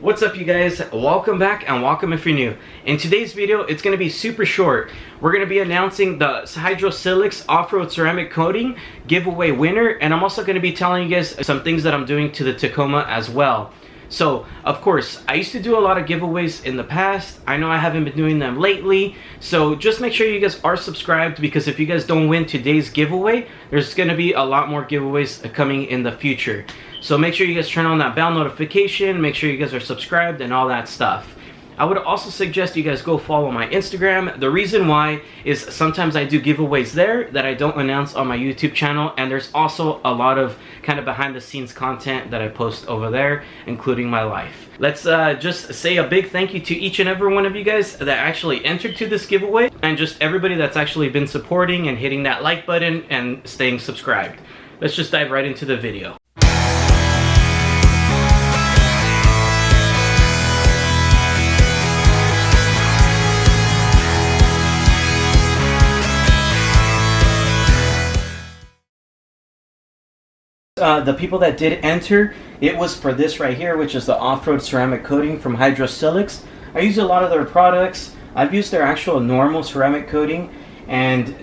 What's up, you guys? Welcome back and welcome if you're new. In today's video, it's going to be super short. We're going to be announcing the Hydrosilex off-road ceramic coating giveaway winner, and I'm also going to be telling you guys some things that I'm doing to the Tacoma as well. So, of course, I used to do a lot of giveaways in the past. I know I haven't been doing them lately, so just make sure you guys are subscribed, because if you guys don't win today's giveaway, there's going to be a lot more giveaways coming in the future. So make sure you guys turn on that bell notification, make sure you guys are subscribed and all that stuff. I would also suggest you guys go follow my Instagram. The reason why is sometimes I do giveaways there that I don't announce on my YouTube channel, and there's also a lot of kind of behind the scenes content that I post over there, including my life. Let's just say a big thank you to each and every one of you guys that actually entered to this giveaway, and just everybody that's actually been supporting and hitting that like button and staying subscribed. Let's just dive right into the video. The people that did enter, it was for this right here, which is the off-road ceramic coating from Hydrosilex. I use a lot of their products. I've used their actual normal ceramic coating, and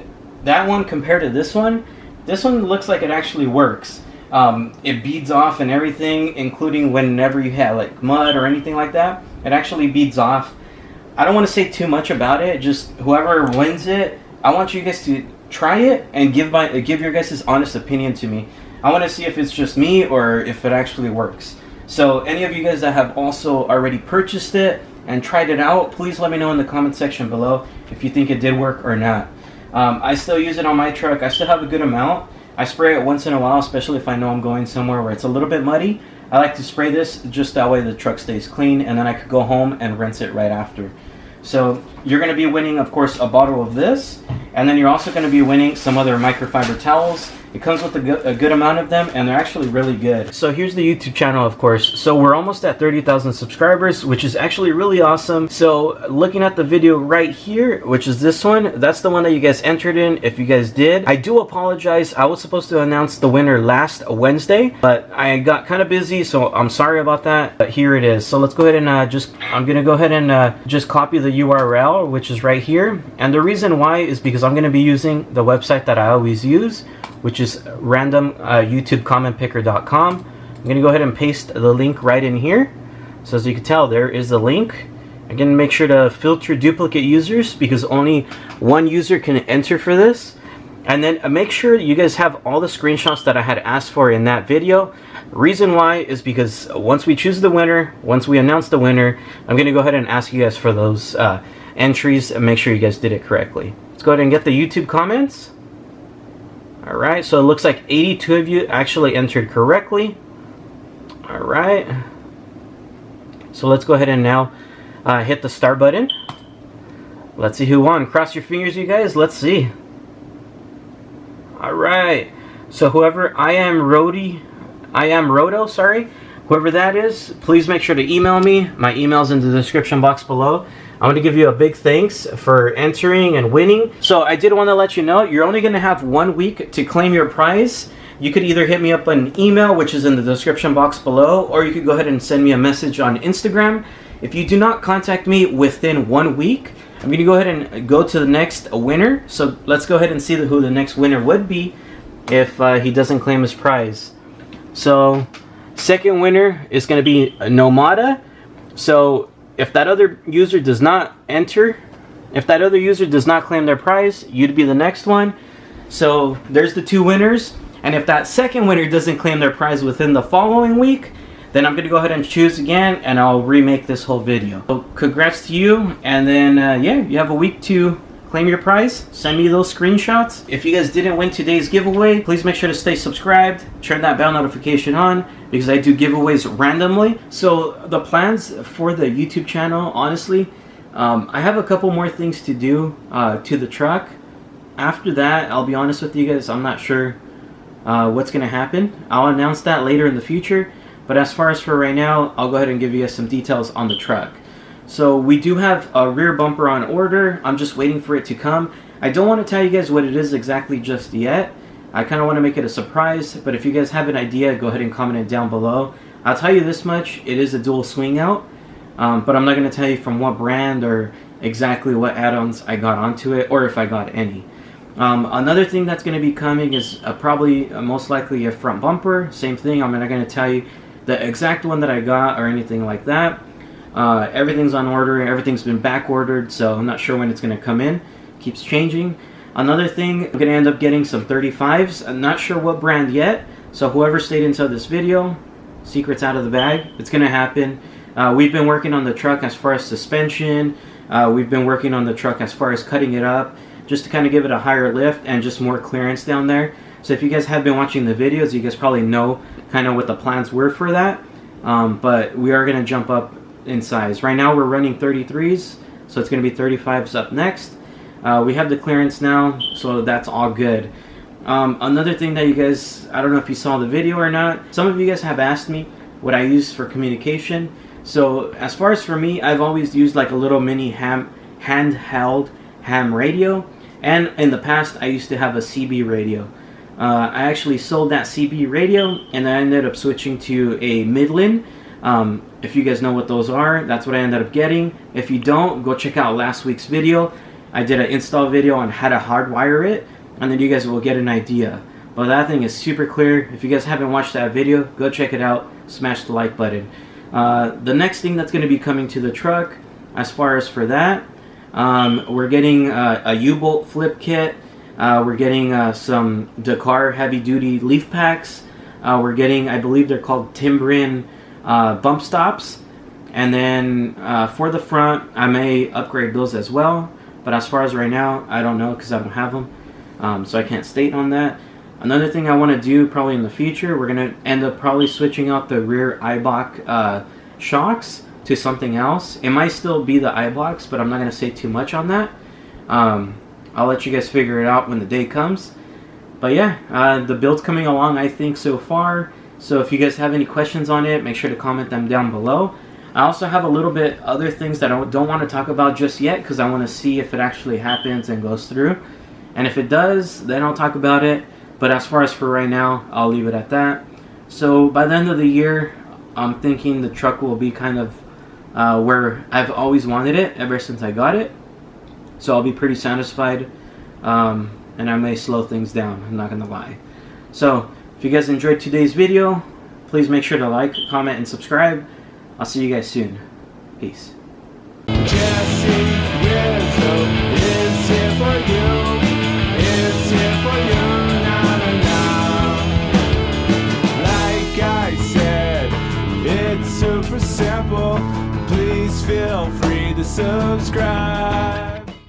that one compared to this one looks like it actually works. It beads off and everything, including whenever you have like mud or anything like that. It actually beads off. I don't want to say too much about it. Just whoever wins it, I want you guys to try it and give your guys' honest opinion to me. I want to see if it's just me or if it actually works. So any of you guys that have also already purchased it and tried it out, please let me know in the comment section below if you think it did work or not. I still use it on my truck. I still have a good amount. I spray it once in a while, especially if I know I'm going somewhere where it's a little bit muddy. I like to spray this just that way the truck stays clean, and then I could go home and rinse it right after. So you're going to be winning, of course, a bottle of this, and then you're also going to be winning some other microfiber towels. It comes with a good amount of them, and they're actually really good. So here's the YouTube channel, of course. So we're almost at 30,000 subscribers, which is actually really awesome. So looking at the video right here, which is this one, that's the one that you guys entered in, if you guys did. I do apologize. I was supposed to announce the winner last Wednesday, but I got kind of busy, so I'm sorry about that. But here it is. So let's go ahead and I'm going to go ahead and just copy the URL, which is right here. And the reason why is because I'm going to be using the website that I always use, which is YouTubeCommentPicker.com. I'm going to go ahead and paste the link right in here. So as you can tell, there is the link. Again, make sure to filter duplicate users, because only one user can enter for this. And then make sure you guys have all the screenshots that I had asked for in that video. Reason why is because once we choose the winner, once we announce the winner, I'm going to go ahead and ask you guys for those entries and make sure you guys did it correctly. Let's go ahead and get the YouTube comments. Alright, so it looks like 82 of you actually entered correctly. Alright. So let's go ahead and now hit the start button. Let's see who won. Cross your fingers, you guys. Let's see. Alright. So whoever, I am Rodo, sorry. Whoever that is, please make sure to email me. My email's in the description box below. I want to give you a big thanks for entering and winning. So I did want to let you know, you're only going to have 1 week to claim your prize. You could either hit me up on email, which is in the description box below, or you could go ahead and send me a message on Instagram. If you do not contact me within 1 week, I'm going to go ahead and go to the next winner. So let's go ahead and see who the next winner would be if he doesn't claim his prize. So second winner is going to be Nomada. So if that other user does not enter, if that other user does not claim their prize, you'd be the next one. So there's the two winners. And if that second winner doesn't claim their prize within the following week, then I'm going to go ahead and choose again, and I'll remake this whole video. So congrats to you, and then yeah, you have a week to claim your prize. Send me those screenshots. If you guys didn't win today's giveaway, please make sure to stay subscribed, turn that bell notification on, because I do giveaways randomly. So the plans for the YouTube channel, honestly, I have a couple more things to do to the truck. After that, I'll be honest with you guys, I'm not sure what's going to happen. I'll announce that later in the future. But as far as for right now, I'll go ahead and give you guys some details on the truck. So we do have a rear bumper on order. I'm just waiting for it to come. I don't want to tell you guys what it is exactly just yet. I kind of want to make it a surprise, but if you guys have an idea, go ahead and comment it down below. I'll tell you this much, it is a dual swing out, but I'm not going to tell you from what brand or exactly what add-ons I got onto it, or if I got any. Another thing that's going to be coming is probably most likely a front bumper. Same thing, I'm not going to tell you the exact one that I got or anything like that. Everything's on order, everything's been back ordered, so I'm not sure when it's going to come in. Keeps changing. Another thing, I'm going to end up getting some 35s. I'm not sure what brand yet, so whoever stayed until this video, secret's out of the bag. It's going to happen. We've been working on the truck as far as suspension. We've been working on the truck as far as cutting it up, just to kind of give it a higher lift and just more clearance down there. So if you guys have been watching the videos, you guys probably know kind of what the plans were for that. But we are going to jump up in size. Right now we're running 33s, so it's going to be 35s up next. We have the clearance now, so that's all good. Another thing that you guys, I don't know if you saw the video or not, some of you guys have asked me what I use for communication. So as far as for me, I've always used like a little mini handheld ham radio, and in the past I used to have a CB radio. I actually sold that CB radio and I ended up switching to a Midland. If you guys know what those are, that's what I ended up getting. If you don't, go check out last week's video. I did an install video on how to hardwire it, and then you guys will get an idea. But that thing is super clear. If you guys haven't watched that video, go check it out. Smash the like button. The next thing that's going to be coming to the truck, as far as for that, we're getting a U-bolt flip kit. We're getting some Dakar heavy-duty leaf packs. We're getting, I believe they're called Timbrin bump stops. And then for the front, I may upgrade those as well. But as far as right now, I don't know because I don't have them. So I can't state on that. Another thing I want to do probably in the future, we're going to end up probably switching out the rear Eibach shocks to something else. It might still be the Eibachs, but I'm not going to say too much on that. I'll let you guys figure it out when the day comes. But yeah, the build's coming along, I think, so far. So if you guys have any questions on it, make sure to comment them down below. I also have a little bit other things that I don't want to talk about just yet, because I want to see if it actually happens and goes through. And if it does, then I'll talk about it. But as far as for right now, I'll leave it at that. So by the end of the year, I'm thinking the truck will be kind of where I've always wanted it ever since I got it. So I'll be pretty satisfied. And I may slow things down, I'm not going to lie. So if you guys enjoyed today's video, please make sure to like, comment, and subscribe. I'll see you guys soon. Peace. Jesse Rizo is here for you. It's here for you. Like I said, it's super simple. Please feel free to subscribe.